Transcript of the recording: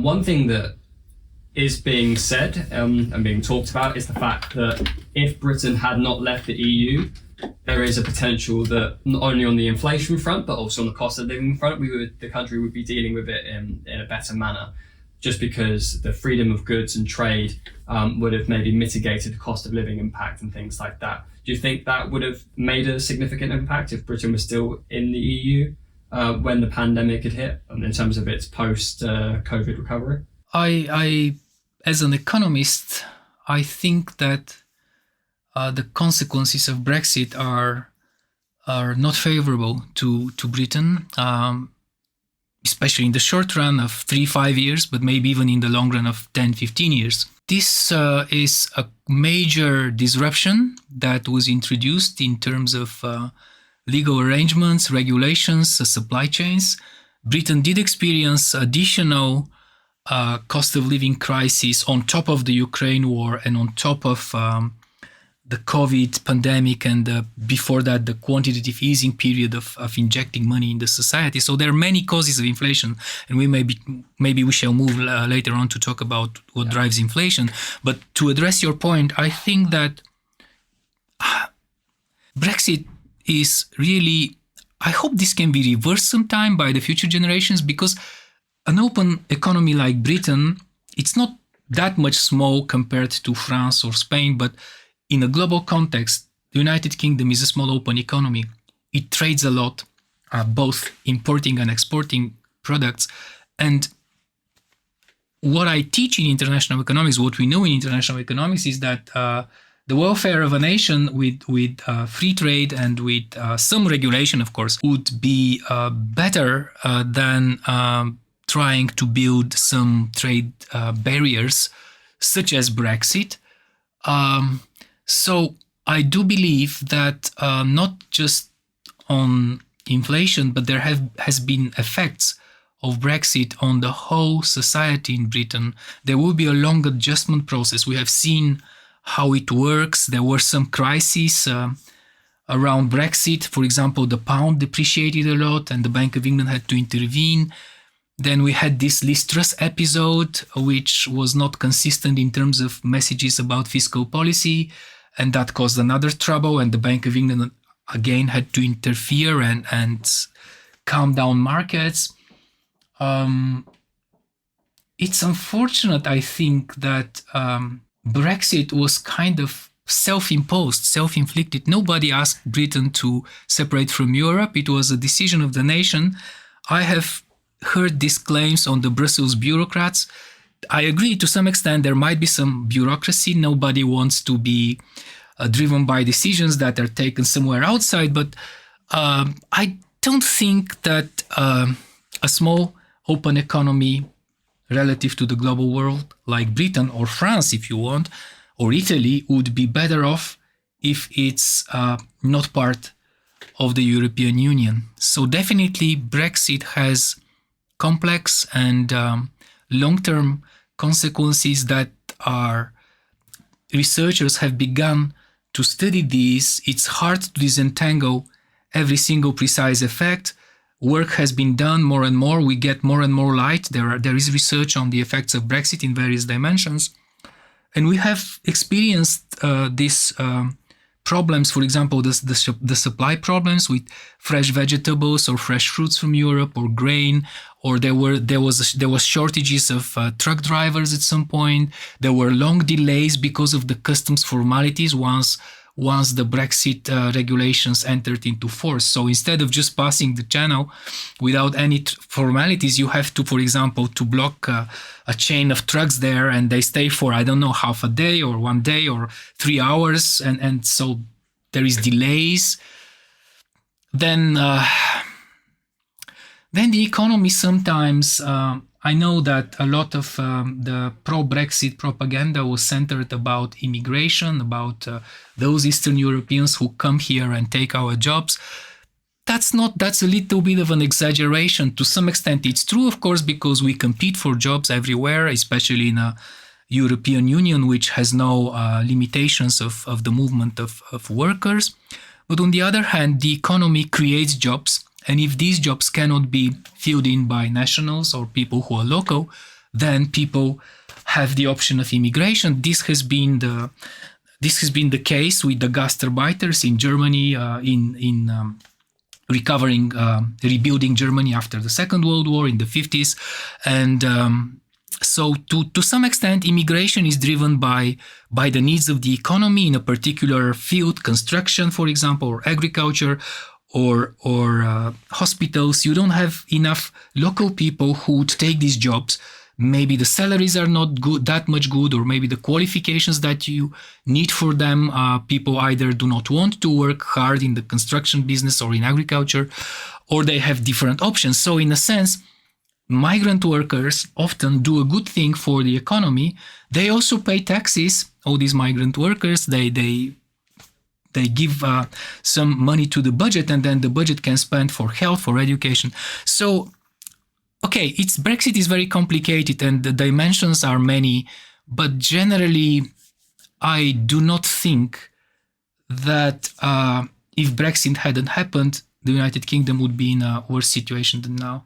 One thing that is being said and being talked about is the fact that if Britain had not left the EU, there is a potential that not only on the inflation front, but also on the cost of living front, the country would be dealing with it in a better manner, just because the freedom of goods and trade would have maybe mitigated the cost of living impact and things like that. Do you think that would have made a significant impact if Britain was still in the EU when the pandemic had hit, in terms of its post-COVID recovery? I, as an economist, I think that the consequences of Brexit are not favorable to Britain, especially in the short run of 3-5 years, but maybe even in the long run of 10-15 years. This is a major disruption that was introduced in terms of legal arrangements, regulations, supply chains. Britain did experience additional cost of living crisis on top of the Ukraine war and on top of the COVID pandemic, and before that, the quantitative easing period of injecting money in the society. So there are many causes of inflation, and maybe we shall move later on to talk about what drives inflation. But to address your point, I think that Brexit is really, I hope this can be reversed sometime by the future generations, because an open economy like Britain, it's not that much small compared to France or Spain, but in a global context, the United Kingdom is a small open economy. It trades a lot, both importing and exporting products. And what I teach in international economics, what we know in international economics, is that the welfare of a nation with free trade and with some regulation, of course, would be better than trying to build some trade barriers, such as Brexit. So I do believe that not just on inflation, but there has been effects of Brexit on the whole society in Britain. There will be a long adjustment process. We have seen how it works. There were some crises around Brexit. For example, the pound depreciated a lot and the Bank of England had to intervene. Then we had this Liz Truss episode, which was not consistent in terms of messages about fiscal policy, and that caused another trouble, and the Bank of England again had to interfere and calm down markets. It's unfortunate, I think, that Brexit was kind of self-imposed, self-inflicted. Nobody asked Britain to separate from Europe. It was a decision of the nation. I have heard these claims on the Brussels bureaucrats. I agree to some extent there might be some bureaucracy. Nobody wants to be driven by decisions that are taken somewhere outside, but I don't think that a small open economy relative to the global world like Britain or France, if you want, or Italy would be better off if it's not part of the European Union. So definitely Brexit has complex and long-term consequences that are researchers have begun to study these. It's hard to disentangle every single precise effect. Work has been done more and more. We get more and more light. There is research on the effects of Brexit in various dimensions. And we have experienced these problems, for example, the supply problems with fresh vegetables or fresh fruits from Europe or grain, or there was shortages of truck drivers at some point. There were long delays because of the customs formalities once the Brexit regulations entered into force. So instead of just passing the channel without any formalities, you have to, for example, to block a chain of trucks there, and they stay for, I don't know, half a day or 1 day or 3 hours. And so there is delays. Then the economy sometimes, I know that a lot of the pro-Brexit propaganda was centered about immigration, about those Eastern Europeans who come here and take our jobs. That's a little bit of an exaggeration. To some extent, it's true, of course, because we compete for jobs everywhere, especially in a European Union, which has no limitations of the movement of workers. But on the other hand, the economy creates jobs. And if these jobs cannot be filled in by nationals or people who are local, then people have the option of immigration. This has been the case with the Gastarbeiters in Germany in rebuilding Germany after the Second World War in the 50s. And so to some extent, immigration is driven by the needs of the economy in a particular field, construction, for example, or agriculture, or hospitals. You don't have enough local people who would take these jobs. Maybe the salaries are not that much good, or maybe the qualifications that you need for them, people either do not want to work hard in the construction business or in agriculture, or they have different options. So in a sense, migrant workers often do a good thing for the economy. They also pay taxes. All these migrant workers, they give some money to the budget, and then the budget can spend for health, for education. So, okay, Brexit is very complicated and the dimensions are many, but generally, I do not think that if Brexit hadn't happened, the United Kingdom would be in a worse situation than now.